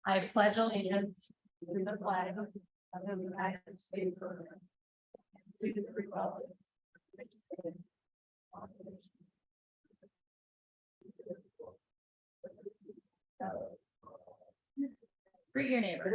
I pledge allegiance to the flag of the United States of America, to the republic which stands one nation, greet your neighbors.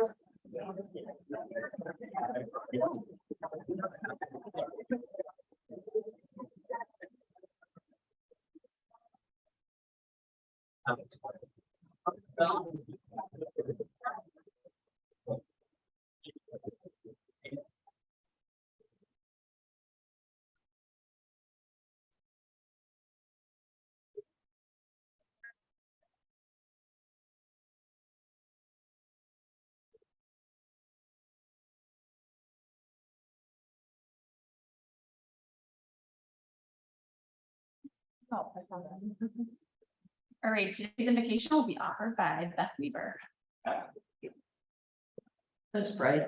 Oh, I found that. All right, today's invocation will be offered by Beth Weaver. Let's pray.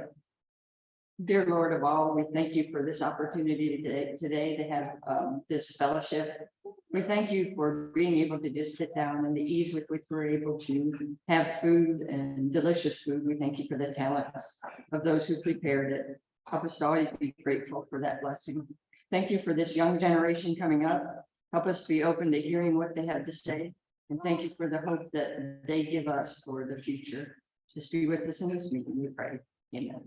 Dear Lord of all, we thank you for this opportunity today to have this fellowship. We thank you for being able to just sit down and the ease with which we're able to have food and delicious food. We thank you for the talents of those who prepared it. Help us to always be grateful for that blessing. Thank you for this young generation coming up. Help us be open to hearing what they have to say. And thank you for the hope that they give us for the future. Just be with us in this meeting, we pray. Amen.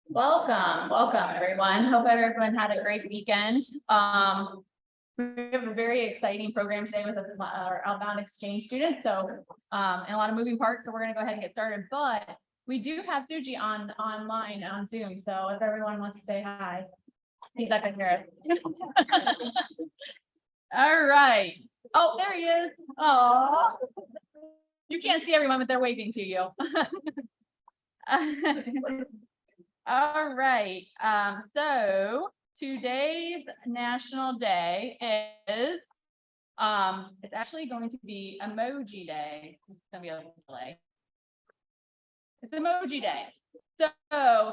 Welcome everyone. Hope everyone had a great weekend. We have a very exciting program today with our outbound exchange students. So and a lot of moving parts. So we're going to go ahead and get started. But we do have Suji online on Zoom. So if everyone wants to say hi, he's not going to hear us. All right. Oh, there he is. Oh, you can't see everyone, but they're waving to you. All right. So today's National Day is it's actually going to be Emoji Day. It's gonna be a little delay. It's Emoji Day. So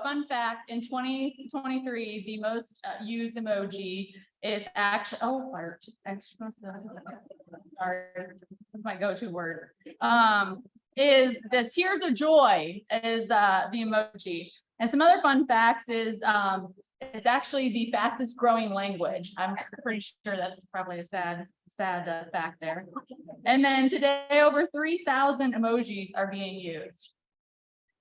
fun fact, in 2023, the most used emoji is actually, sorry, that's my go-to word. Is the tears of joy is the emoji. And some other fun facts is it's actually the fastest growing language. I'm pretty sure that's probably a sad fact there. And then today over 3,000 emojis are being used.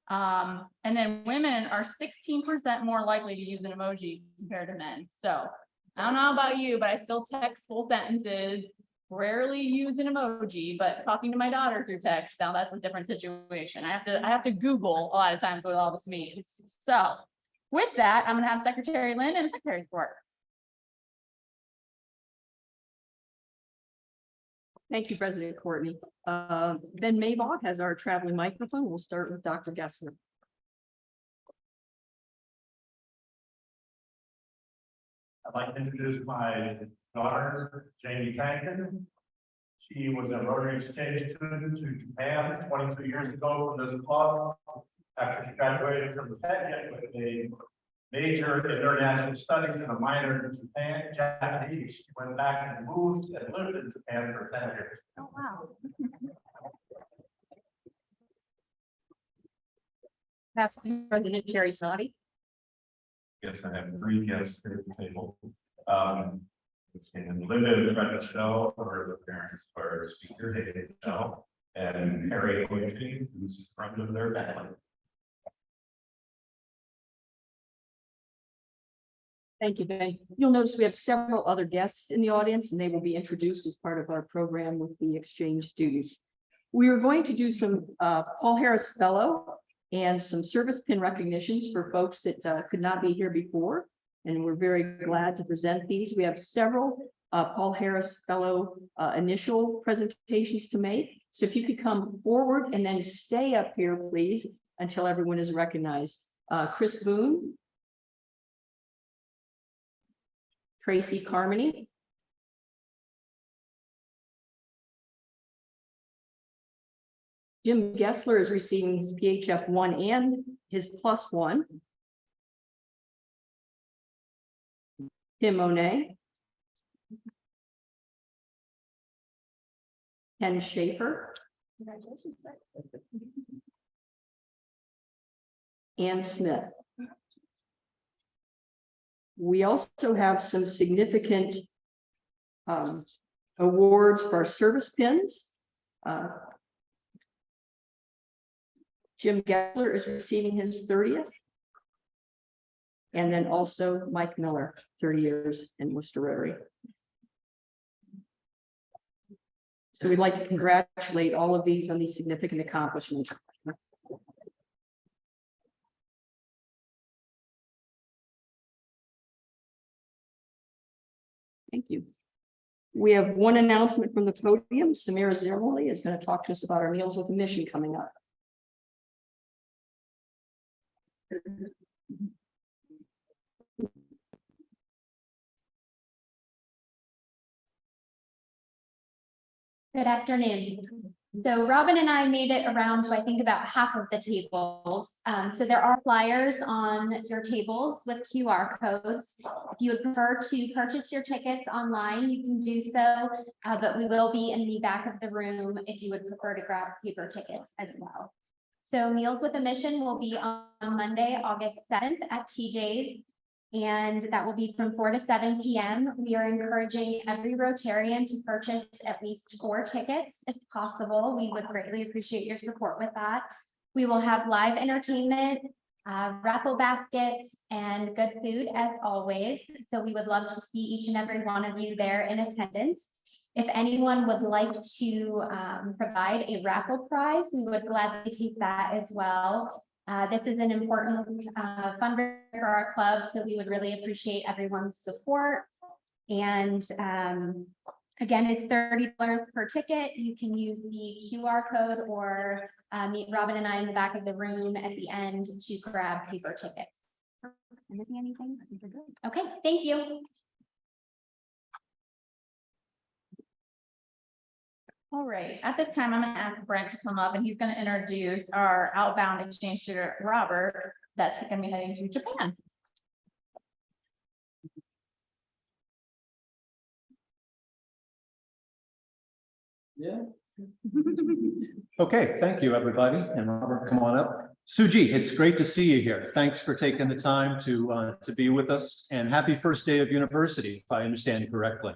And then women are 16% more likely to use an emoji compared to men. So I don't know about you, but I still text full sentences, rarely use an emoji, but talking to my daughter through text, now that's a different situation. I have to Google a lot of times what all this means. So with that, I'm gonna have Secretary Lynn and the Secretary's report. Thank you, President Courtney. Ben Maybach has our traveling microphone. We'll start with Dr. Gessler. I'd like to introduce my daughter, Jamie Tankin. She was a Rotary exchange student to Japan 22 years ago from this club. After she graduated from the Tech with a major in international studies and a minor in Japan, Japanese, she went back and moved and lived in Japan for 10 years. Oh, wow. That's President Terry Sadi. Yes, I have 3 guests here at the table. And Linda is right to show, her parents are speaker, David Michel, and Harry Quincy, who's a friend of their family. Thank you, Ben. You'll notice we have several other guests in the audience, and they will be introduced as part of our program with the exchange students. We are going to do some Paul Harris Fellow and some service pin recognitions for folks that could not be here before. And we're very glad to present these. We have several Paul Harris Fellow initial presentations to make. So if you could come forward and then stay up here, please, until everyone is recognized. Chris Boone, Tracy Carmody, Jim Gessler is receiving his PHF 1 and his +1. Tim Monet. Ken Schaefer, Congratulations. Ann Smith. We also have some significant awards for our service pins. Jim Gessler is receiving his 30th. And then also Mike Miller, 30 years in Wooster Rotary. So we'd like to congratulate all of these on these significant accomplishments. Thank you. We have one announcement from the podium. Samira Zermoli is going to talk to us about our Meals with a Mission coming up. Good afternoon. So Robin and I made it around to, I think, about half of the tables. So there are flyers on your tables with QR codes. If you would prefer to purchase your tickets online, you can do so, but we will be in the back of the room if you would prefer to grab paper tickets as well. So Meals with a Mission will be on Monday, August 7th at TJ's. And that will be from 4 to 7 p.m. We are encouraging every Rotarian to purchase at least 4 tickets if possible. We would greatly appreciate your support with that. We will have live entertainment, raffle baskets, and good food as always. So we would love to see each and every one of you there in attendance. If anyone would like to provide a raffle prize, we would gladly take that as well. This is an important fundraiser for our club, so we would really appreciate everyone's support. And again, it's $30 per ticket. You can use the QR code or meet Robin and I in the back of the room at the end to grab paper tickets. Am I missing anything? I think we're good. Okay, thank you. All right, at this time, I'm going to ask Brent to come up and he's going to introduce our outbound exchange student, Robert, that's going to be heading to Japan. Yeah. Okay, thank you, everybody. And Robert, come on up. Suji, it's great to see you here. Thanks for taking the time to be with us, and happy first day of university, if I understand correctly.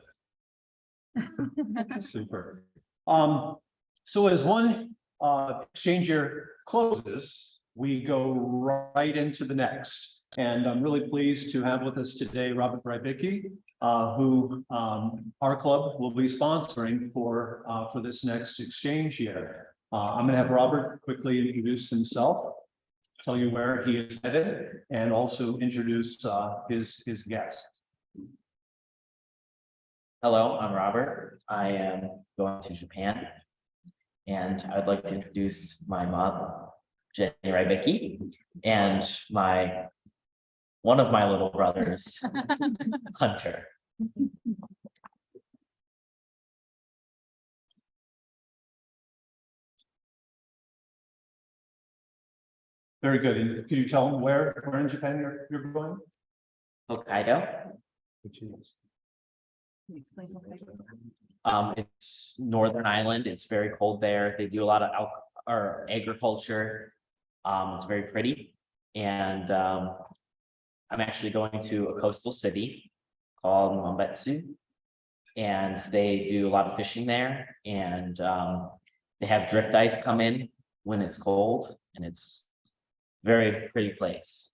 Super. So as one exchange year closes, we go right into the next. And I'm really pleased to have with us today Robert Rybicki, who our club will be sponsoring for this next exchange year. I'm going to have Robert quickly introduce himself, tell you where he is headed, and also introduce his guests. Hello, I'm Robert. I am going to Japan, and I'd like to introduce my mom, Jenny Rybicki, and one of my little brothers, Hunter. Very good. And can you tell them where in Japan you're going? Hokkaido. Which is It's Northern Island. It's very cold there. They do a lot of agriculture. It's very pretty, and I'm actually going to a coastal city called Mombetsu, and they do a lot of fishing there, and they have drift ice come in when it's cold, and it's a very pretty place.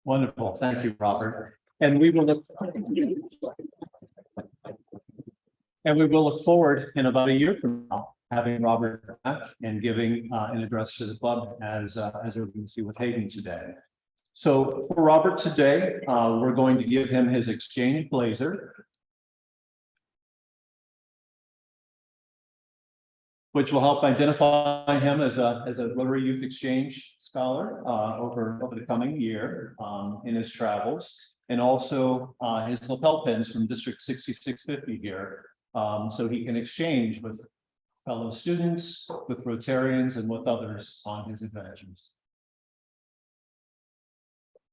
wonderful. Thank you, Robert. And we will look forward in about a year from now, having Robert back and giving an address to the club as we're going to see with Hayden today. So for Robert today, we're going to give him his exchange blazer, which will help identify him as a Rotary Youth Exchange scholar over the coming year in his travels, and also his lapel pins from District 6650 here, so he can exchange with fellow students, with Rotarians, and with others on his adventures.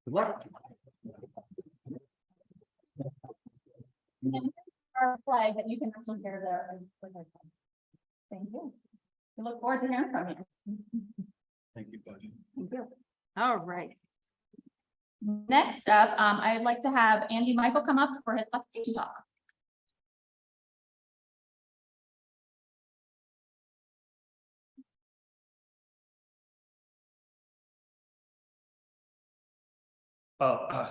Good luck. our flag that you can actually hear there. Thank you. We look forward to hearing from you. Thank you, buddy. Thank you. All right. Next up, I'd like to have Andy Michael come up for his classification talk.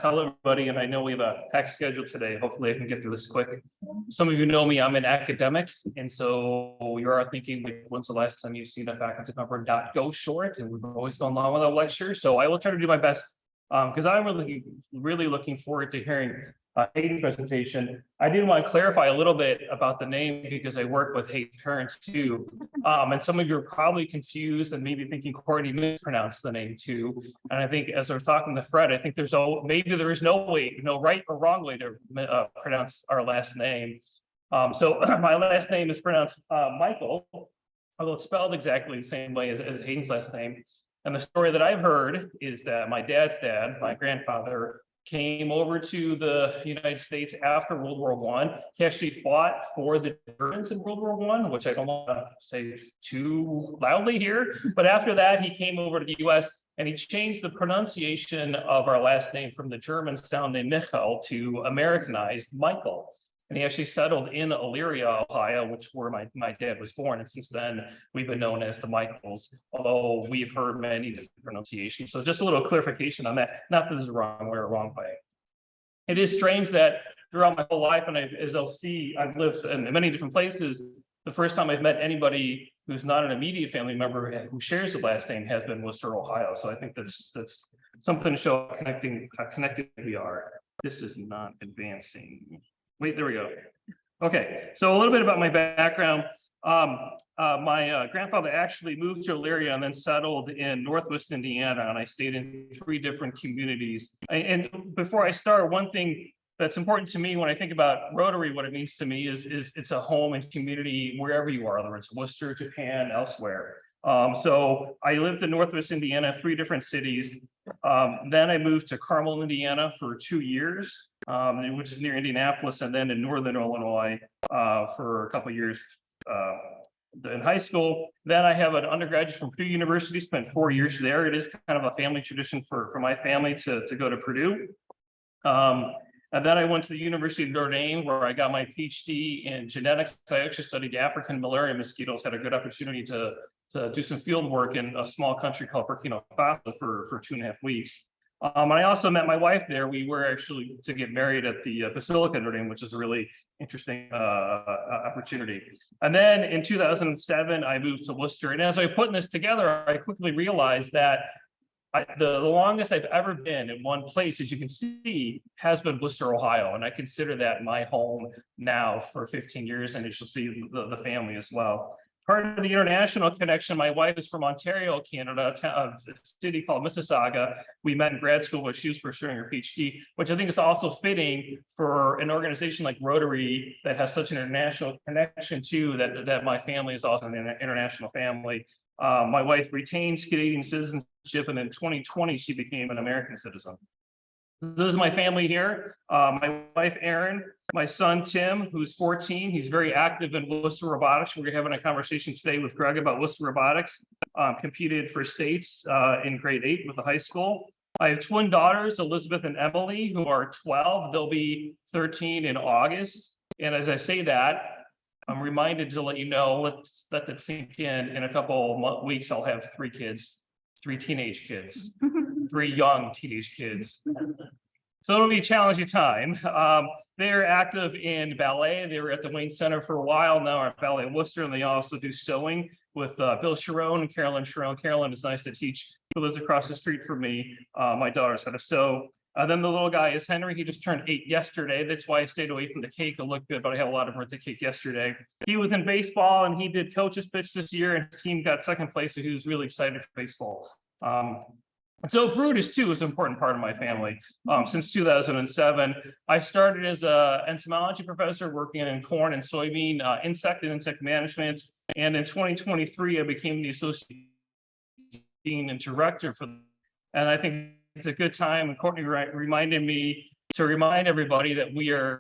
Hello, everybody, and I know we have a packed schedule today. Hopefully I can get through this quick. Some of you know me, I'm an academic, and so you are thinking, like, when's the last time you've seen a faculty member not go short? And we've always gone long with a lecture, so I will try to do my best. Because I'm really looking forward to hearing Hayden's presentation. I did want to clarify a little bit about the name because I work with Hayden's parents too. And some of you are probably confused and maybe thinking Courtney mispronounced the name too. And I think as I was talking to Fred, I think maybe there is no way, no right or wrong way to pronounce our last name. So my last name is pronounced Michael, although it's spelled exactly the same way as Hayden's last name. And the story that I've heard is that my dad's dad, my grandfather, came over to the United States after World War I. He actually fought for the Germans in World War I, which I don't want to say too loudly here. But after that, he came over to the US and he changed the pronunciation of our last name from the German sound name Michel to Americanized Michael. And he actually settled in Elyria, Ohio, which where my dad was born. And since then, we've been known as the Michaels, although we've heard many different pronunciations. So just a little clarification on that. Not that this is wrong way or wrong way. It is strange that throughout my whole life, and as you'll see, I've lived in many different places. The first time I've met anybody who's not an immediate family member who shares the last name has been Wooster, Ohio. So I think that's something to show how connected we are. This is not advancing. Wait, there we go. Okay, so a little bit about my background. My grandfather actually moved to Elyria and then settled in Northwest Indiana, and I stayed in 3 different communities. And before I start, one thing that's important to me when I think about Rotary, what it means to me is it's a home and community wherever you are, whether it's Worcester, Japan, elsewhere. So I lived in Northwest Indiana, 3 different cities. Then I moved to Carmel, Indiana for 2 years. Which is near Indianapolis, and then in Northern Illinois for a couple of years in high school. Then I have an undergraduate from Purdue University, spent 4 years there. It is kind of a family tradition for my family to go to Purdue. And then I went to the University of Notre Dame, where I got my PhD in genetics. I actually studied African malaria mosquitoes, had a good opportunity to do some field work in a small country called Burkina Faso for 2.5 weeks. And I also met my wife there. We were actually to get married at the Basilica Notre Dame, which is a really interesting opportunity. And then in 2007, I moved to Worcester. And as I was putting this together, I quickly realized that the longest I've ever been in one place, as you can see, has been Wooster, Ohio. And I consider that my home now for 15 years. And as you'll see, the family as well. Part of the international connection, my wife is from Ontario, Canada, a city called Mississauga. We met in grad school where she was pursuing her PhD, which I think is also fitting for an organization like Rotary that has such an international connection to that my family is also an international family. My wife retains Canadian citizenship, and in 2020, she became an American citizen. This is my family here. My wife, Erin, my son, Tim, who's 14. He's very active in Wooster Robotics. We're having a conversation today with Greg about Wooster Robotics. Competed for states in grade 8 with the high school. I have twin daughters, Elizabeth and Emily, who are 12. They'll be 13 in August. And as I say that, I'm reminded to let you know, let's let that sink in. In a couple of weeks, I'll have 3 kids, 3 teenage kids. 3 young teenage kids. So it'll be a challenging time. They're active in ballet. They were at the Wayne Center for a while, now are at Ballet Worcester, and they also do sewing with Bill Sharon and Carolyn Sharon. Carolyn is nice to teach, who lives across the street from me. My daughter's how to sew. Then the little guy is Henry. He just turned 8 yesterday. That's why I stayed away from the cake. It looked good, but I had a lot of birthday cake yesterday. He was in baseball and he did coach's pitch this year, and his team got second place, so he was really excited for baseball. So Brutus too is an important part of my family. Since 2007, I started as an entomology professor working in corn and soybean insect and insect management. And in 2023, I became the associate dean and director for them. And I think it's a good time. And Courtney reminded me to remind everybody that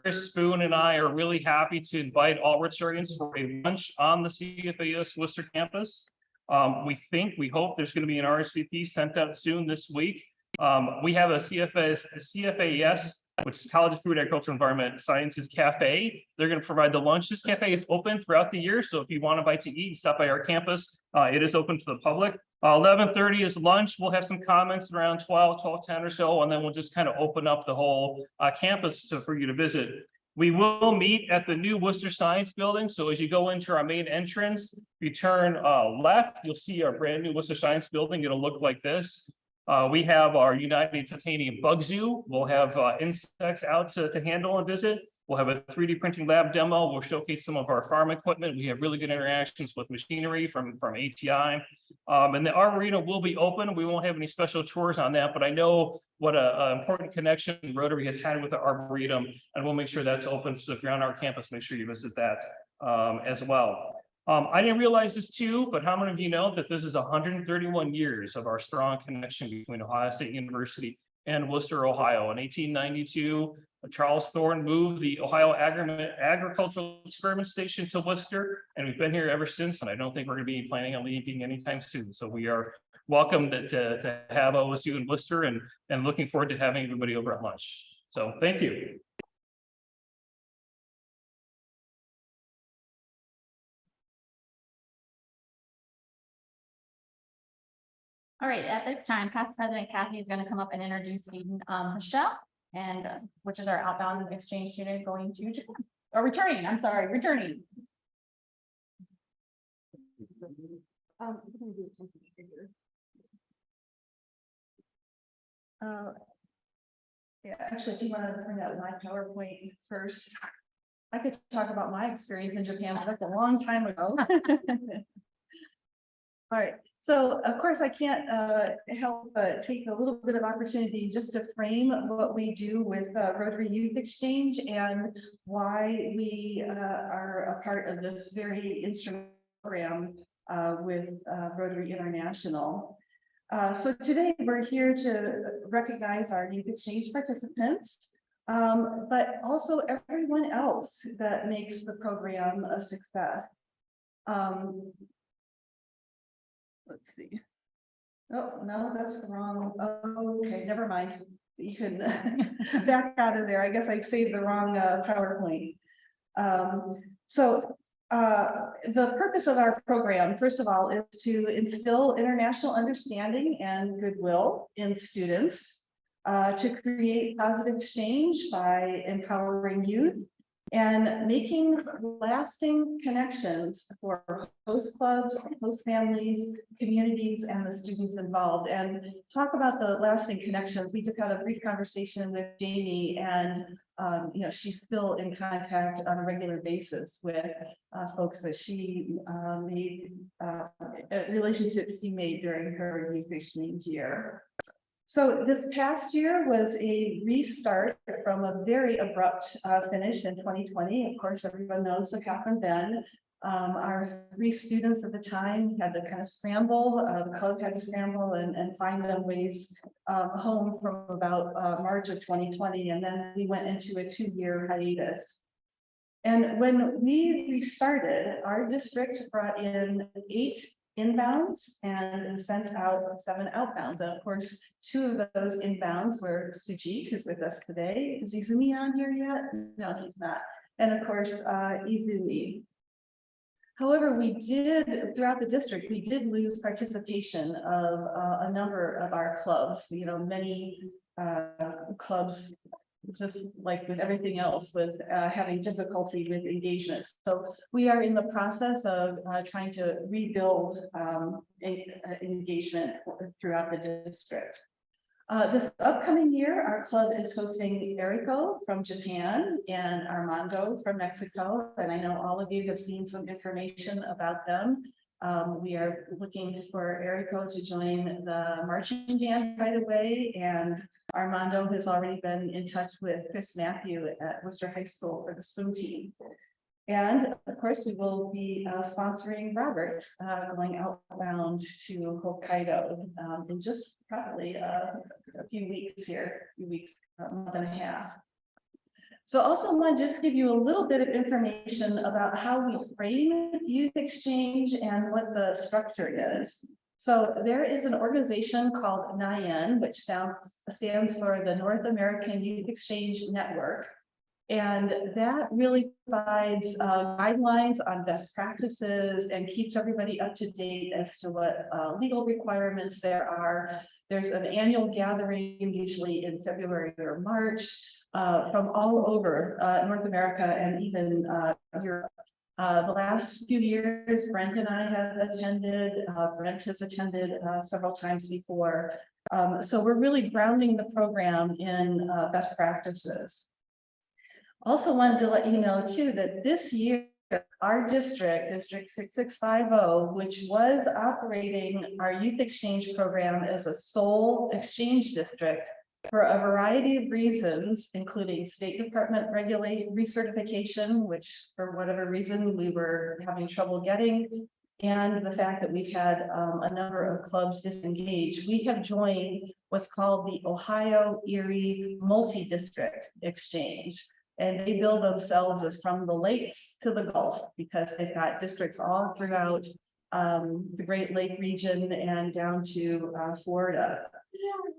Chris Spoon and I are really happy to invite all Rotarians for a lunch on the CFAS Worcester campus. We hope there's going to be an RSVP sent out soon this week. We have a CFAS, which is College of Food, Agricultural, Environment Sciences Cafe. They're going to provide the lunch. This cafe is open throughout the year, so if you want to bite to eat, stop by our campus. It is open to the public. 11:30 is lunch. We'll have some comments around 12:10 or so, and then we'll just kind of open up the whole campus for you to visit. We will meet at the new Wooster Science Building. So as you go into our main entrance, if you turn left, you'll see our brand new Wooster Science Building. It'll look like this. We have our United Titanium Bug Zoo. We'll have insects out to handle and visit. We'll have a 3D printing lab demo. We'll showcase some of our farm equipment. We have really good interactions with machinery from ATI. And the Arboretum will be open. We won't have any special tours on that, but I know what an important connection Rotary has had with the Arboretum, and we'll make sure that's open. So if you're on our campus, make sure you visit that as well. I didn't realize this too, but how many of you know that this is 131 years of our strong connection between Ohio State University and Wooster, Ohio? In 1892, Charles Thorne moved the Ohio Agricultural Experiment Station to Wooster, and we've been here ever since, and I don't think we're going to be planning on leaving anytime soon. So we are welcome to have OSU in Wooster, and looking forward to having everybody over at lunch. So thank you. All right, at this time, past President Kathy is going to come up and introduce Michel, and which is our outbound exchange student going to Japan, or returning. I'm sorry, returning. Yeah, actually, if you want to bring out my PowerPoint first, I could talk about my experience in Japan, but that's a long time ago. All right, so of course I can't help but take a little bit of opportunity just to frame what we do with Rotary Youth Exchange and why we are a part of this very instrumental program with Rotary International. So today we're here to recognize our youth exchange participants, but also everyone else that makes the program a success. Let's see. Oh, no, that's the wrong. Oh, okay, never mind. You can back out of there. I guess I saved the wrong PowerPoint. The purpose of our program, first of all, is to instill international understanding and goodwill in students, to create positive exchange by empowering youth and making lasting connections for host clubs, host families, communities, and the students involved. And talk about the lasting connections. We just had a brief conversation with Jamie, and you know, she's still in contact on a regular basis with folks that she made, relationships she made during her youth exchange year. So this past year was a restart from a very abrupt finish in 2020. Of course, everyone knows what happened then. Our 3 students at the time had to kind of scramble, the club had to scramble and find them ways home from about March of 2020. And then we went into a 2-year hiatus. And when we restarted, our district brought in 8 inbounds and sent out 7 outbounds. And of course, 2 of those inbounds were Sujit, who's with us today. Is Izumi on here yet? No, he's not. And of course, Izumi. However, we did, throughout the district, we did lose participation of a number of our clubs. You know, many clubs, just like with everything else, was having difficulty with engagement. So we are in the process of trying to rebuild engagement throughout the district. This upcoming year, our club is hosting Eriko from Japan and Armando from Mexico. And I know all of you have seen some information about them. We are looking for Eriko to join the marching band right away, and Armando has already been in touch with Chris Matthew at Worcester High School for the swim team. And of course, we will be sponsoring Robert going outbound to Hokkaido in just probably a few weeks here, a month and a half. So also want to just give you a little bit of information about how we frame youth exchange and what the structure is. So there is an organization called NIAN, which stands for the North American Youth Exchange Network. And that really provides guidelines on best practices and keeps everybody up to date as to what legal requirements there are. There's an annual gathering, usually in February or March, from all over North America and even Europe. The last few years, Brent and I have attended, Brent has attended several times before. So we're really grounding the program in best practices. Also wanted to let you know too, that this year, our district, District 6650, which was operating our youth exchange program as a sole exchange district for a variety of reasons, including State Department regulation recertification, which for whatever reason we were having trouble getting, and the fact that we've had a number of clubs disengage. We have joined what's called the Ohio Erie Multi-District Exchange. And they bill themselves as from the lakes to the Gulf because they've got districts all throughout the Great Lake region and down to Florida.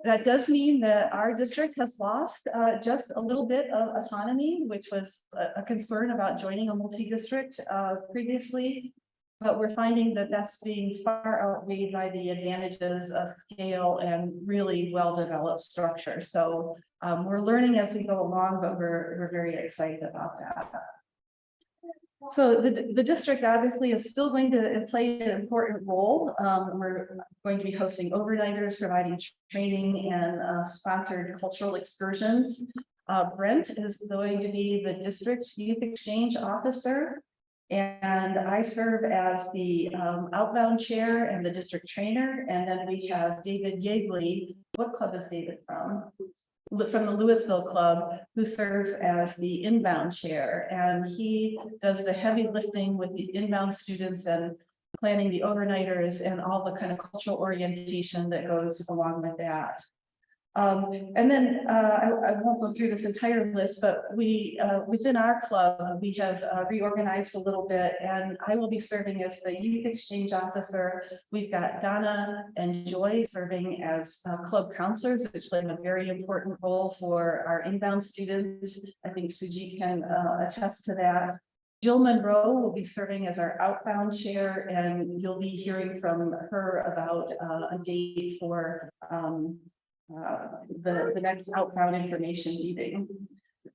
That does mean that our district has lost just a little bit of autonomy, which was a concern about joining a multi-district previously. But we're finding that that's being far outweighed by the advantages of scale and really well-developed structure. So we're learning as we go along, but we're very excited about that. So the district obviously is still going to play an important role. We're going to be hosting overnighters, providing training and sponsored cultural excursions. Brent is going to be the district youth exchange officer. And I serve as the outbound chair and the district trainer. And then we have David Yeagley. What club is David from? From the Louisville Club, who serves as the inbound chair. And he does the heavy lifting with the inbound students and planning the overnighters and all the kind of cultural orientation that goes along with that. And then I won't go through this entire list, but we within our club, we have reorganized a little bit, and I will be serving as the youth exchange officer. We've got Donna and Joy serving as club counselors, which play a very important role for our inbound students. I think Suji can attest to that. Jill Monroe will be serving as our outbound chair, and you'll be hearing from her about a date for the next outbound information meeting.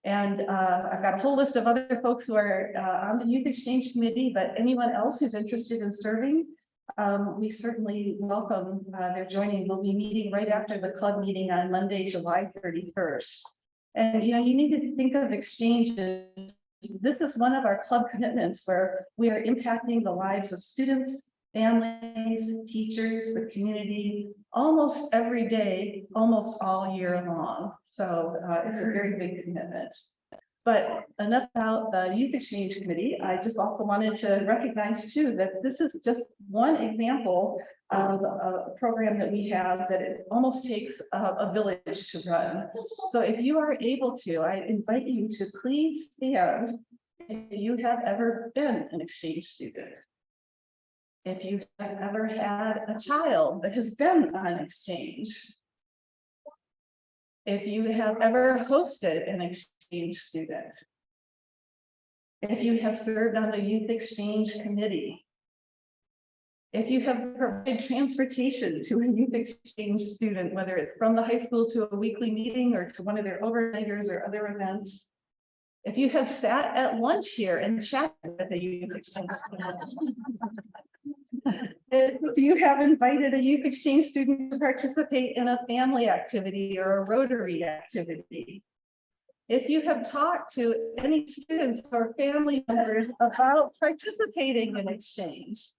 And I've got a whole list of other folks who are on the youth exchange committee, but anyone else who's interested in serving, we certainly welcome their joining. We'll be meeting right after the club meeting on Monday, July 31st. And you know, you need to think of exchanges. This is one of our club commitments where we are impacting the lives of students, families, teachers, the community, almost every day, almost all year long. So it's a very big commitment. But enough about the Youth Exchange Committee. I just also wanted to recognize too that this is just one example of a program that we have that it almost takes a village to run. So if you are able to, I invite you to please stand if you have ever been an exchange student. If you have ever had a child that has been on exchange. If you have ever hosted an exchange student. If you have served on the youth exchange committee. If you have provided transportation to a youth exchange student, whether it's from the high school to a weekly meeting or to one of their overnighters or other events. If you have sat at lunch here and chatted with a youth exchange student. If you have invited a youth exchange student to participate in a family activity or a Rotary activity. If you have talked to any students or family members about participating in exchange.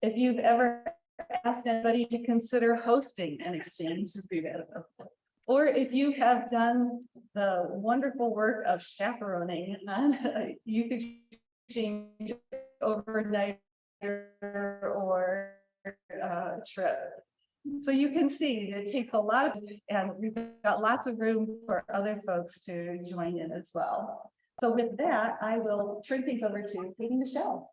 If you've ever asked anybody to consider hosting an exchange or if you have done the wonderful work of chaperoning, you could change overnight or trip. So you can see it takes a lot of, and we've got lots of room for other folks to join in as well. So with that, I will turn things over to Katie Michel.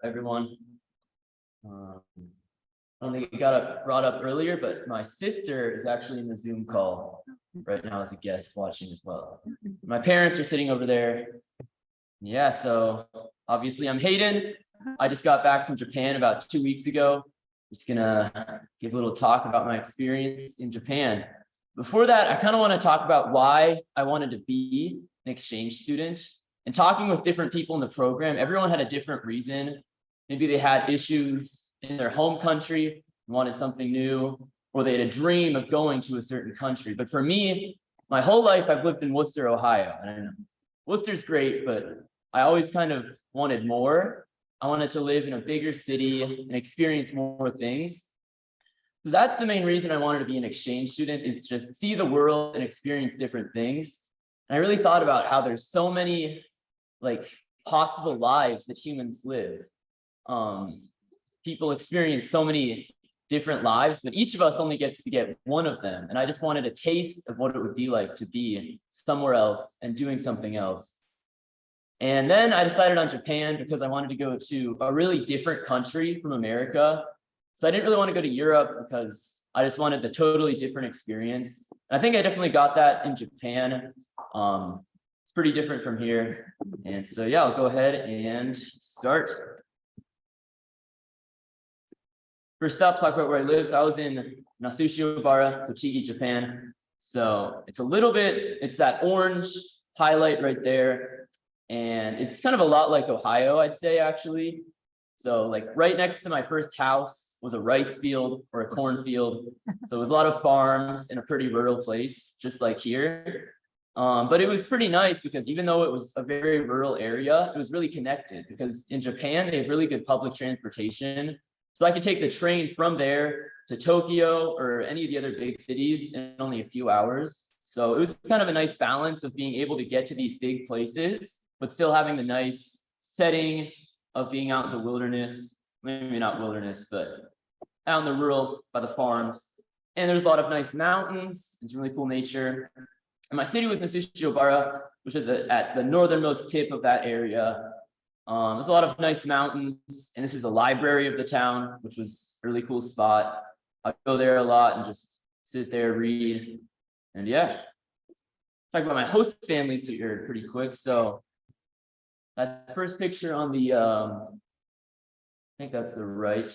Everyone. I don't think it got brought up earlier, but my sister is actually in the Zoom call right now as a guest watching as well. My parents are sitting over there. Yeah, so obviously I'm Hayden. I just got back from Japan about 2 weeks ago. Just gonna give a little talk about my experience in Japan. Before that, I kind of want to talk about why I wanted to be an exchange student. And talking with different people in the program, everyone had a different reason. Maybe they had issues in their home country, wanted something new, or they had a dream of going to a certain country. But for me, my whole life, I've lived in Wooster, Ohio. And Wooster's great, but I always kind of wanted more. I wanted to live in a bigger city and experience more things. So that's the main reason I wanted to be an exchange student, is just see the world and experience different things. And I really thought about how there's so many possible lives that humans live. People experience so many different lives, but each of us only gets to get one of them. And I just wanted a taste of what it would be like to be somewhere else and doing something else. And then I decided on Japan because I wanted to go to a really different country from America. So I didn't really want to go to Europe because I just wanted the totally different experience. And I think I definitely got that in Japan. It's pretty different from here. And so, yeah, I'll go ahead and start. First up, talk about where I live. So I was in Nasushi-Obara, Tochigi, Japan. So it's that orange highlight right there. And it's kind of a lot like Ohio, I'd say, actually. So right next to my first house was a rice field or a cornfield. So it was a lot of farms in a pretty rural place, just like here. But it was pretty nice because even though it was a very rural area, it was really connected because in Japan, they have really good public transportation. So I could take the train from there to Tokyo or any of the other big cities in only a few hours. So it was kind of a nice balance of being able to get to these big places, but still having the nice setting of being out in the wilderness, maybe not wilderness, but out in the rural by the farms. And there's a lot of nice mountains. It's really cool nature. And my city was Nasushi-Obara, which is at the northernmost tip of that area. There's a lot of nice mountains, and this is a library of the town, which was a really cool spot. I'd go there a lot and just sit there, read, and yeah. Talk about my host families here pretty quick. So that first picture on the, I think that's the right,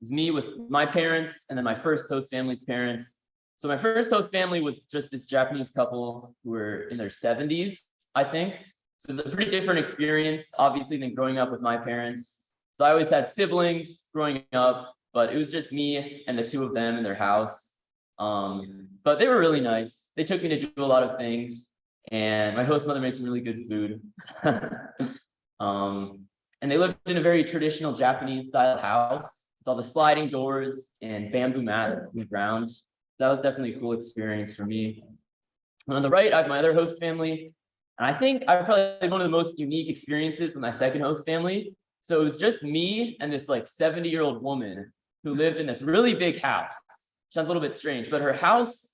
is me with my parents, and then my first host family's parents. So my first host family was just this Japanese couple who were in their 70s, I think. So it's a pretty different experience, obviously, than growing up with my parents. So I always had siblings growing up, but it was just me and the two of them in their house. But they were really nice. They took me to do a lot of things, and my host mother made some really good food. And they lived in a very traditional Japanese style house with all the sliding doors and bamboo mat on the ground. That was definitely a cool experience for me. And on the right, I have my other host family. And I think I probably had one of the most unique experiences with my second host family. So it was just me and this 70-year-old woman who lived in this really big house. Sounds a little bit strange, but her house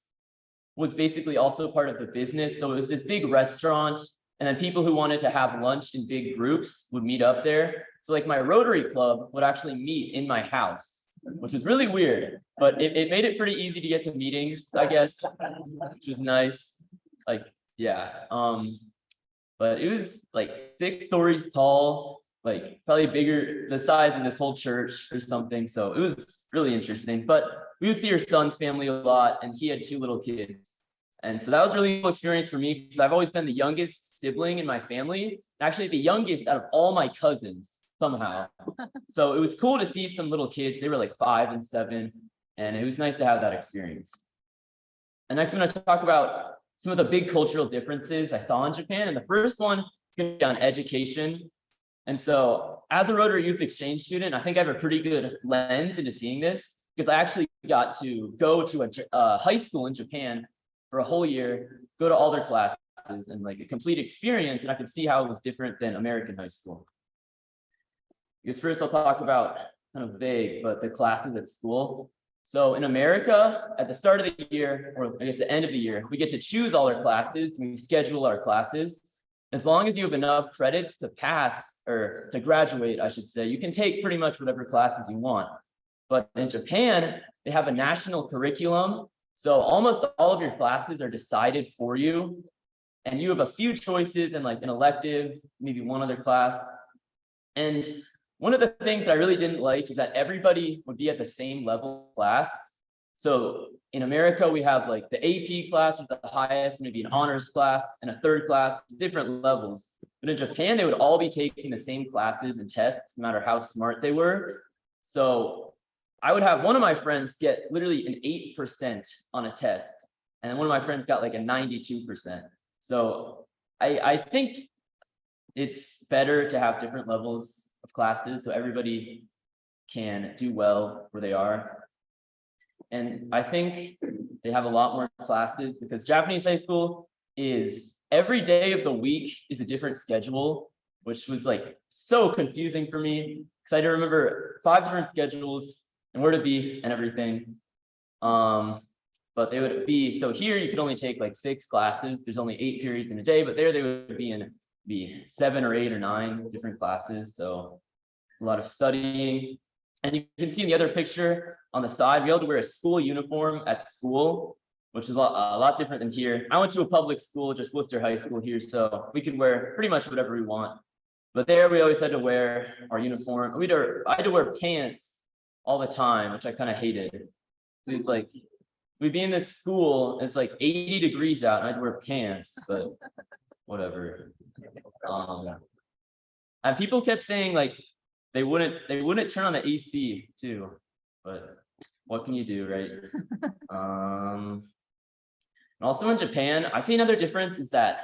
was basically also part of the business. So it was this big restaurant, and then people who wanted to have lunch in big groups would meet up there. So my Rotary Club would actually meet in my house, which was really weird, but it made it pretty easy to get to meetings, I guess, which was nice. Yeah. But it was 6 stories tall, probably bigger, the size of this whole church or something. So it was really interesting. But we would see her son's family a lot, and he had 2 little kids. And so that was a really cool experience for me because I've always been the youngest sibling in my family, actually the youngest out of all my cousins somehow. So it was cool to see some little kids. They were 5 and 7, and it was nice to have that experience. And next I'm going to talk about some of the big cultural differences I saw in Japan. And the first one is going to be on education. And so as a Rotary Youth Exchange student, I think I have a pretty good lens into seeing this because I actually got to go to a high school in Japan for a whole year, go to all their classes and like a complete experience. And I could see how it was different than American high school. Because first I'll talk about kind of vague, but the classes at school. So in America, at the start of the year, or I guess the end of the year, we get to choose all our classes, we schedule our classes. As long as you have enough credits to pass or to graduate, I should say, you can take pretty much whatever classes you want. But in Japan, they have a national curriculum. So almost all of your classes are decided for you. And you have a few choices and like an elective, maybe one other class. And one of the things I really didn't like is that everybody would be at the same level of class. So in America, we have like the AP class with the highest, maybe an honors class and a third class, different levels. But in Japan, they would all be taking the same classes and tests, no matter how smart they were. So I would have one of my friends get literally an 8% on a test. And then one of my friends got like a 92%. So I think it's better to have different levels of classes so everybody can do well where they are. And I think they have a lot more classes because Japanese high school is every day of the week is a different schedule, which was like so confusing for me because I had to remember 5 different schedules and where to be and everything. But they would be, so here you could only take like 6 classes. There's only 8 periods in a day, but there they would be 7 or 8 or 9 different classes. So a lot of studying. And you can see in the other picture on the side, we were able to wear a school uniform at school, which is a lot different than here. I went to a public school, just Wooster High School here, so we could wear pretty much whatever we want. But there we always had to wear our uniform. I had to wear pants all the time, which I kind of hated. So it's like, we'd be in this school, it's like 80 degrees out, and I had to wear pants, but whatever. And people kept saying like, they wouldn't turn on the AC too, but what can you do, right? And also in Japan, I see another difference is that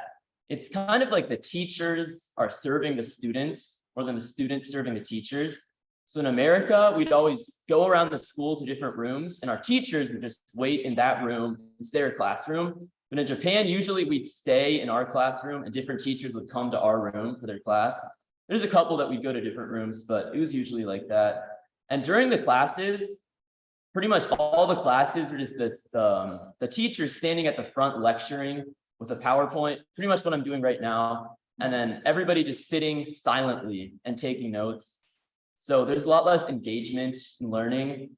it's kind of like the teachers are serving the students more than the students serving the teachers. So in America, we'd always go around the school to different rooms and our teachers would just wait in that room. It's their classroom. But in Japan, usually we'd stay in our classroom and different teachers would come to our room for their class. There's a couple that we'd go to different rooms, but it was usually like that. And during the classes, pretty much all the classes were just this, the teachers standing at the front lecturing with a PowerPoint, pretty much what I'm doing right now. And then everybody just sitting silently and taking notes. So there's a lot less engagement in learning.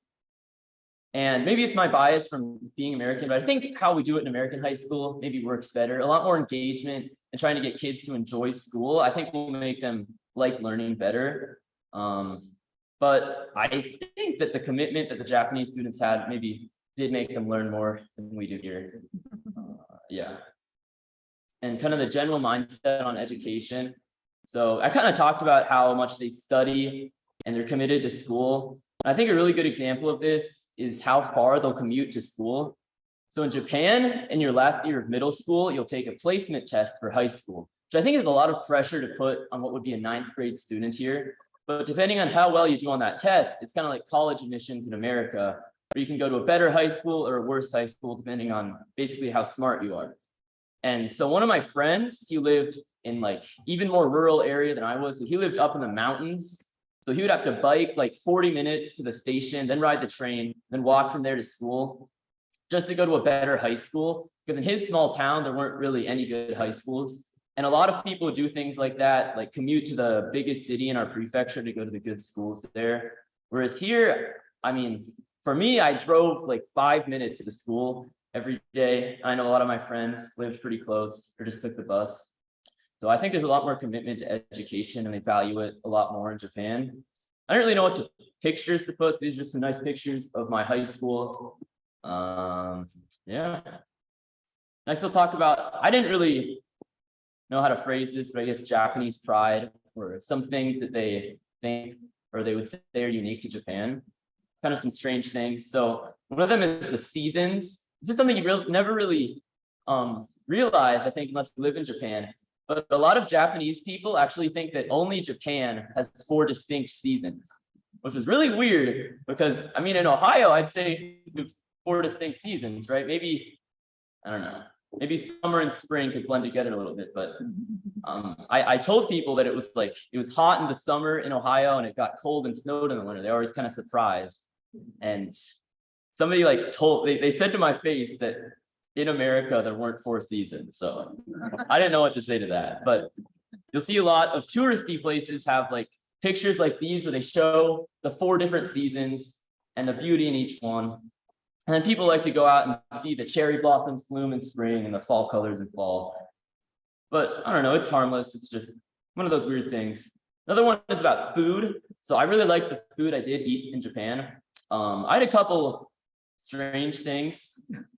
And maybe it's my bias from being American, but I think how we do it in American high school maybe works better. A lot more engagement and trying to get kids to enjoy school. I think will make them like learning better. But I think that the commitment that the Japanese students had maybe did make them learn more than we do here. Yeah. And kind of the general mindset on education. So I kind of talked about how much they study and they're committed to school. I think a really good example of this is how far they'll commute to school. So in Japan, in your last year of middle school, you'll take a placement test for high school, which I think is a lot of pressure to put on what would be a 9th grade student here. But depending on how well you do on that test, it's kind of like college admissions in America, where you can go to a better high school or a worse high school, depending on basically how smart you are. And so one of my friends, he lived in like even more rural area than I was. So he lived up in the mountains. So he would have to bike like 40 minutes to the station, then ride the train, then walk from there to school, just to go to a better high school. Because in his small town, there weren't really any good high schools. And a lot of people do things like that, like commute to the biggest city in our prefecture to go to the good schools there. Whereas here, I mean, for me, I drove like 5 minutes to school every day. I know a lot of my friends lived pretty close or just took the bus. So I think there's a lot more commitment to education and they value it a lot more in Japan. I don't really know what pictures to put. So these are just some nice pictures of my high school. Yeah. I still talk about, I didn't really know how to phrase this, but I guess Japanese pride or some things that they think or they would say are unique to Japan. Kind of some strange things. So one of them is the seasons. This is something you never really realize, I think, unless you live in Japan. But a lot of Japanese people actually think that only Japan has 4 distinct seasons, which was really weird because, I mean, in Ohio, I'd say we have 4 distinct seasons, right? Maybe, I don't know, maybe summer and spring could blend together a little bit, but I told people that it was hot in the summer in Ohio and it got cold and snowed in the winter. They were always kind of surprised. And somebody they said to my face that in America, there weren't 4 seasons. So I didn't know what to say to that, but you'll see a lot of touristy places have like pictures like these where they show the 4 different seasons and the beauty in each one. And then people like to go out and see the cherry blossoms bloom in spring and the fall colors in fall. But I don't know, it's harmless. It's just one of those weird things. Another one is about food. So I really like the food I did eat in Japan. I had a couple strange things,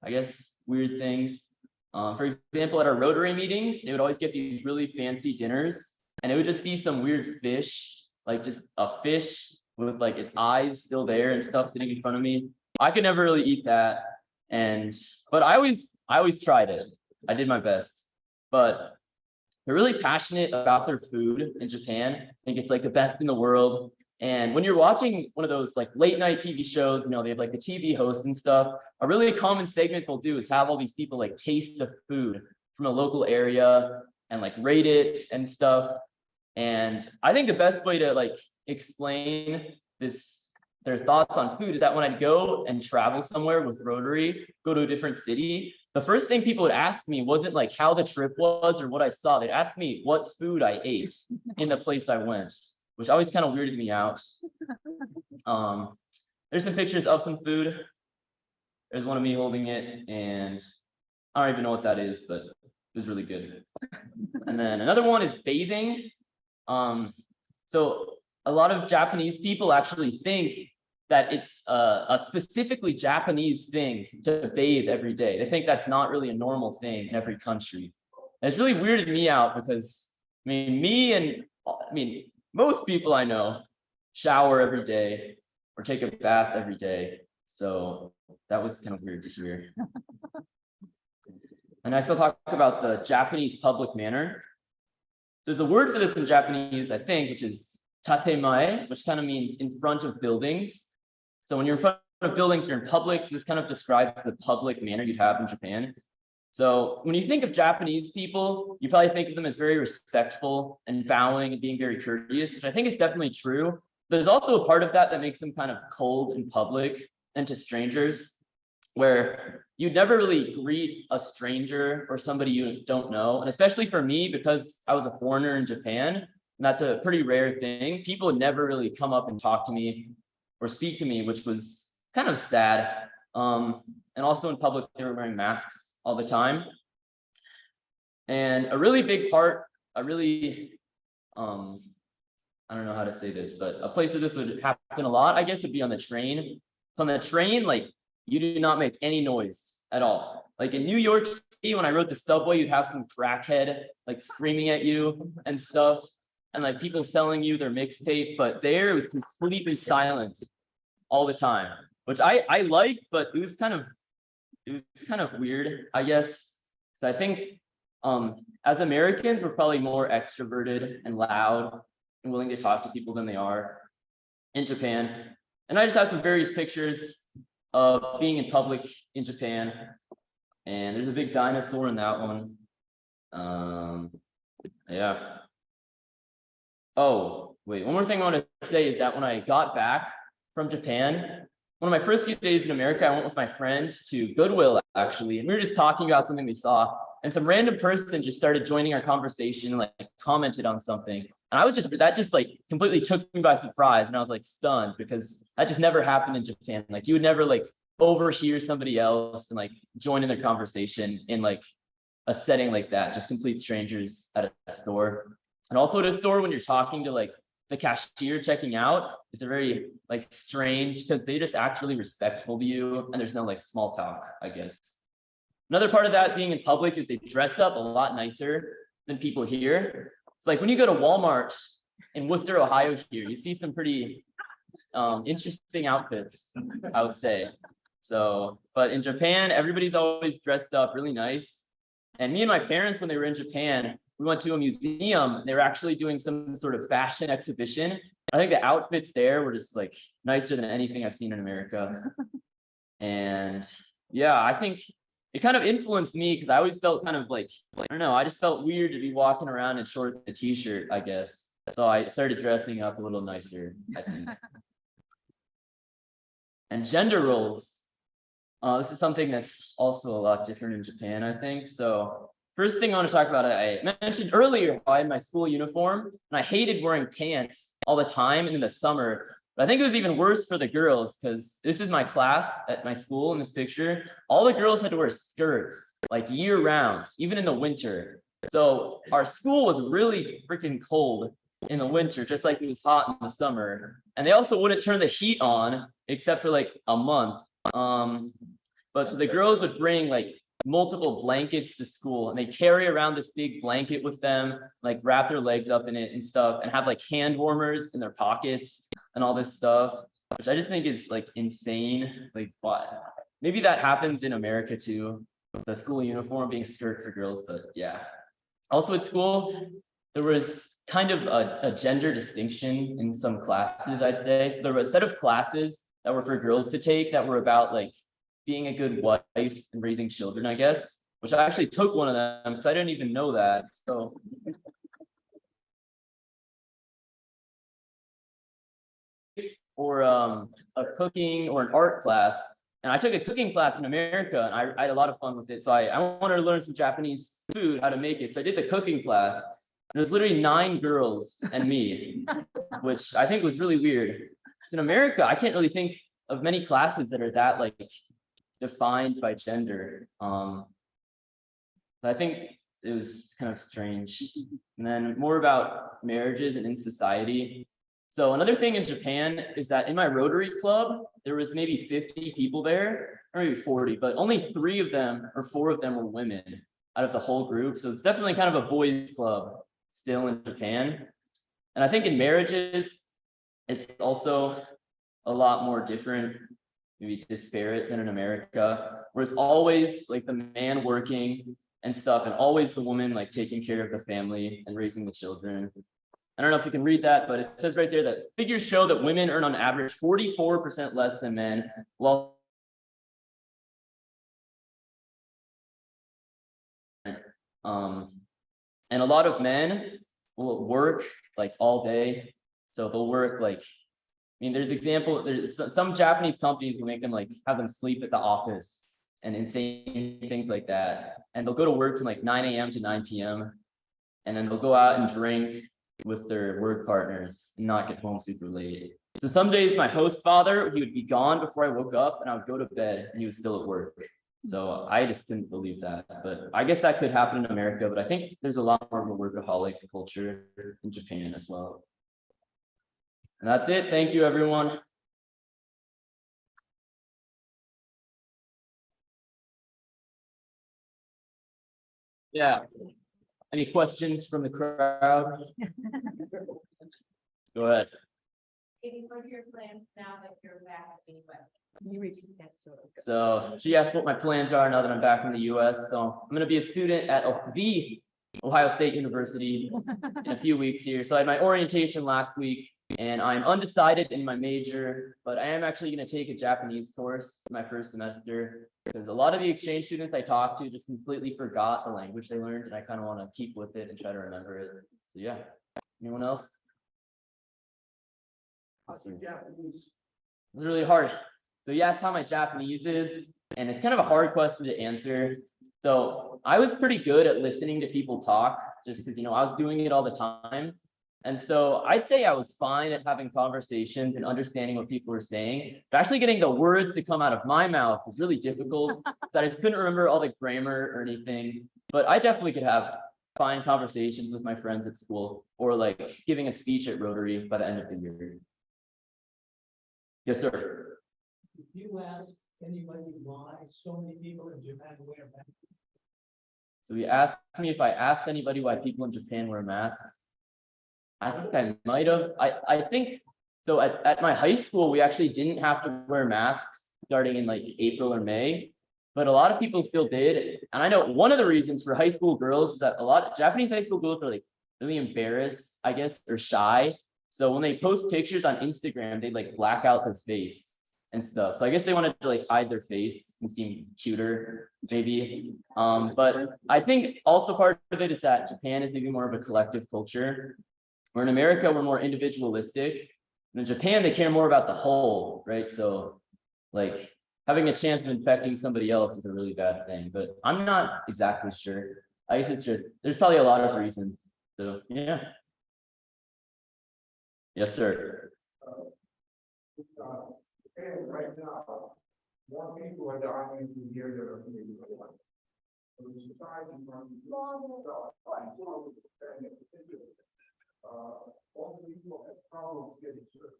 I guess, weird things. For example, at our Rotary meetings, they would always get these really fancy dinners, and it would just be some weird fish, like just a fish with like its eyes still there and stuff sitting in front of me. I could never really eat that, but I always tried it. I did my best, but they're really passionate about their food in Japan. I think it's like the best in the world. And when you're watching one of those like late night TV shows, they have like the TV hosts and stuff, a really common segment they'll do is have all these people like taste the food from a local area and like rate it and stuff. And I think the best way to like explain their thoughts on food is that when I'd go and travel somewhere with Rotary, go to a different city, the first thing people would ask me wasn't like how the trip was or what I saw. They'd ask me what food I ate in the place I went, which always kind of weirded me out. There's some pictures of some food. There's one of me holding it, and I don't even know what that is, but it was really good. And then another one is bathing. So a lot of Japanese people actually think that it's a specifically Japanese thing to bathe every day. They think that's not really a normal thing in every country. And it's really weirded me out because, most people I know shower every day or take a bath every day. So that was kind of weird to hear. And I still talk about the Japanese public manner. There's a word for this in Japanese, I think, which is tatemae, which kind of means in front of buildings. So when you're in front of buildings, you're in public. So this kind of describes the public manner you'd have in Japan. So when you think of Japanese people, you probably think of them as very respectful and bowing and being very courteous, which I think is definitely true. There's also a part of that makes them kind of cold in public and to strangers, where you'd never really greet a stranger or somebody you don't know. And especially for me, because I was a foreigner in Japan, and that's a pretty rare thing, people would never really come up and talk to me or speak to me, which was kind of sad. And also in public, they were wearing masks all the time. And a really big part, I don't know how to say this, but a place where this would happen a lot, I guess, would be on the train. So on the train, like, you do not make any noise at all. Like in New York City, when I rode the subway, you'd have some crackhead like screaming at you and stuff, and like people selling you their mixtape, but there it was completely silent all the time, which I liked, but it was kind of weird, I guess. So I think as Americans, we're probably more extroverted and loud and willing to talk to people than they are in Japan. And I just have some various pictures of being in public in Japan. And there's a big dinosaur in that one. Yeah. Oh, wait, one more thing I want to say is that when I got back from Japan, one of my first few days in America, I went with my friend to Goodwill, actually, and we were just talking about something we saw, and some random person just started joining our conversation and like commented on something. And that just like completely took me by surprise, and I was like stunned because that just never happened in Japan. Like you would never like overhear somebody else and like join in their conversation in like a setting like that, just complete strangers at a store. And also at a store, when you're talking to like the cashier checking out, it's a very like strange, because they just act really respectful to you and there's no like small talk, I guess. Another part of that being in public is they dress up a lot nicer than people here. It's like when you go to Walmart in Wooster, Ohio here, you see some pretty interesting outfits, I would say. So, but in Japan, everybody's always dressed up really nice. And me and my parents, when they were in Japan, we went to a museum, and they were actually doing some sort of fashion exhibition. I think the outfits there were just like nicer than anything I've seen in America. And yeah, I think it kind of influenced me because I always felt kind of like, I don't know, I just felt weird to be walking around in shorts and a t-shirt, I guess. So I started dressing up a little nicer, I think. And gender roles. This is something that's also a lot different in Japan, I think. So first thing I want to talk about, I mentioned earlier how I had my school uniform and I hated wearing pants all the time in the summer. But I think it was even worse for the girls because this is my class at my school in this picture. All the girls had to wear skirts like year round, even in the winter. So our school was really freaking cold in the winter, just like it was hot in the summer. And they also wouldn't turn the heat on except for like a month. But so the girls would bring like multiple blankets to school and they carry around this big blanket with them, like wrap their legs up in it and stuff, and have like hand warmers in their pockets and all this stuff, which I just think is like insane. Like, what? Maybe that happens in America too, the school uniform being skirt for girls, but yeah. Also at school, there was kind of a gender distinction in some classes, I'd say. So there were a set of classes that were for girls to take that were about like being a good wife and raising children, I guess, which I actually took one of them because I didn't even know that. So or a cooking or an art class. And I took a cooking class in America and I had a lot of fun with it. So I wanted to learn some Japanese food, how to make it. So I did the cooking class. And it was literally 9 girls and me, which I think was really weird. In America, I can't really think of many classes that are that like defined by gender. But I think it was kind of strange. And then more about marriages and in society. So another thing in Japan is that in my Rotary club, there was maybe 50 people there, or maybe 40, but only 3 of them or 4 of them were women out of the whole group. So it's definitely kind of a boys' club still in Japan. And I think in marriages, it's also a lot more different, maybe disparate than in America, where it's always like the man working and stuff, and always the woman like taking care of the family and raising the children. I don't know if you can read that, but it says right there that figures show that women earn on average 44% less than men, while and a lot of men will work like all day. So they'll work like, I mean, there's some Japanese companies will make them like have them sleep at the office and insane things like that. And they'll go to work from like 9 a.m. to 9 p.m. and then they'll go out and drink with their work partners and not get home super late. So some days my host father, he would be gone before I woke up and I would go to bed and he was still at work. So I just couldn't believe that. But I guess that could happen in America, but I think there's a lot more of a workaholic culture in Japan as well. And that's it. Thank you, everyone. Yeah. Any questions from the crowd? Go ahead. What are your plans now that you're back in the US? So she asked what my plans are now that I'm back in the US. So I'm going to be a student at the Ohio State University in a few weeks here. So I had my orientation last week and I'm undecided in my major, but I am actually going to take a Japanese course my first semester because a lot of the exchange students I talked to just completely forgot the language they learned and I kind of want to keep with it and try to remember it. So yeah, anyone else? It's really hard. So you asked how my Japanese is, and it's kind of a hard question to answer. So I was pretty good at listening to people talk, just because, I was doing it all the time. And so I'd say I was fine at having conversations and understanding what people were saying. But actually getting the words to come out of my mouth was really difficult, because I just couldn't remember all the grammar or anything. But I definitely could have fine conversations with my friends at school, or like giving a speech at Rotary by the end of the year. Yes, sir. If you ask anybody why so many people in Japan wear masks. So he asked me if I asked anybody why people in Japan wear masks. I think I might have. I think so. At my high school, we actually didn't have to wear masks starting in like April or May. but a lot of people still did. And I know one of the reasons for high school girls is that a lot of Japanese high school girls are like really embarrassed, I guess, or shy. So when they post pictures on Instagram, they like black out their face and stuff. So I guess they wanted to like hide their face and seem cuter, maybe. But I think also part of it is that Japan is maybe more of a collective culture, where in America, we're more individualistic. And in Japan, they care more about the whole, right? So like having a chance of infecting somebody else is a really bad thing, but I'm not exactly sure. I guess it's just, there's probably a lot of reasons. So, yeah. Yes, sir. Right now, more people are dying every year than are being born. So the society runs all the people have problems getting sick.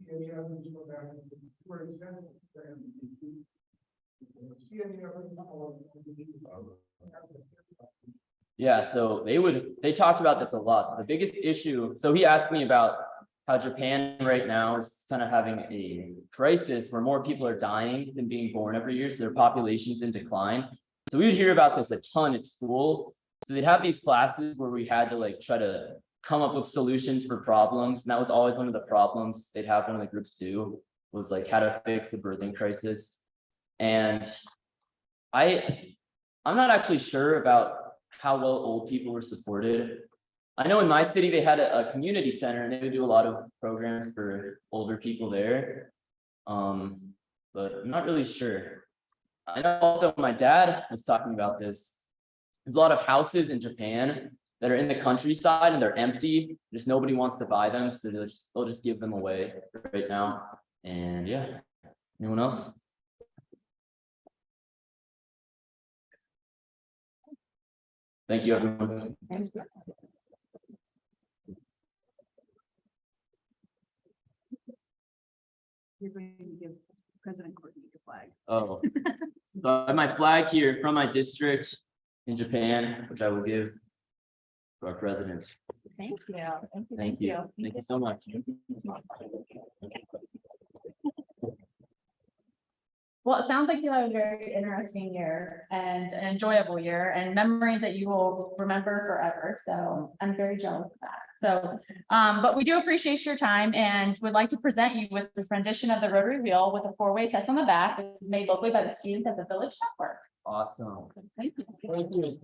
Any evidence for that? For example, see any evidence? Yeah, so they talked about this a lot. So the biggest issue, so he asked me about how Japan right now is kind of having a crisis where more people are dying than being born every year, so their population's in decline. So we would hear about this a ton at school. So they'd have these classes where we had to like try to come up with solutions for problems, and that was always one of the problems they'd have one of the groups do, was like how to fix the birthing crisis. And I'm not actually sure about how well old people were supported. I know in my city, they had a community center and they would do a lot of programs for older people there. But I'm not really sure. I know also my dad was talking about this. There's a lot of houses in Japan that are in the countryside and they're empty. Just nobody wants to buy them, so they'll just give them away right now. And yeah, anyone else? Thank you, everyone. You're going to give President Courtney the flag. Oh, so I have my flag here from my district in Japan, which I will give to our president. Thank you. Thank you. Thank you so much. Well, it sounds like you had a very interesting year and an enjoyable year and memories that you will remember forever. So I'm very jealous of that. So, but we do appreciate your time and would like to present you with this rendition of the Rotary Wheel with a four-way test on the back. It's made locally by the students at the Village Network. Awesome. Thank you. Thank you.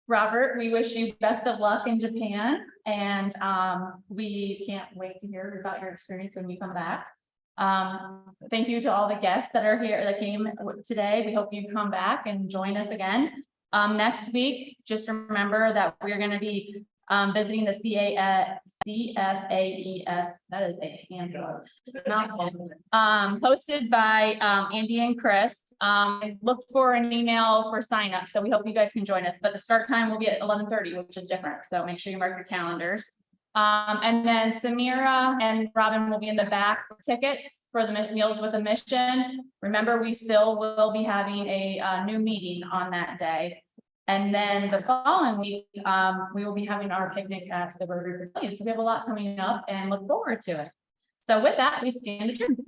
Robert, we wish you best of luck in Japan, and we can't wait to hear about your experience when you come back. Thank you to all the guests that are here, that came today. We hope you come back and join us again. Next week, just remember that we're going to be visiting the CFAES, that is a handle, hosted by Andy and Chris. Look for an email for sign up. So we hope you guys can join us, but the start time will be at 11:30, which is different. So make sure you mark your calendars. And then Samira and Robin will be in the back for tickets for the Meals with a Mission. Remember, we still will be having a new meeting on that day. And then the following week, we will be having our picnic at the Rotary Pavilion. So we have a lot coming up and look forward to it. So with that, we stand adjourned.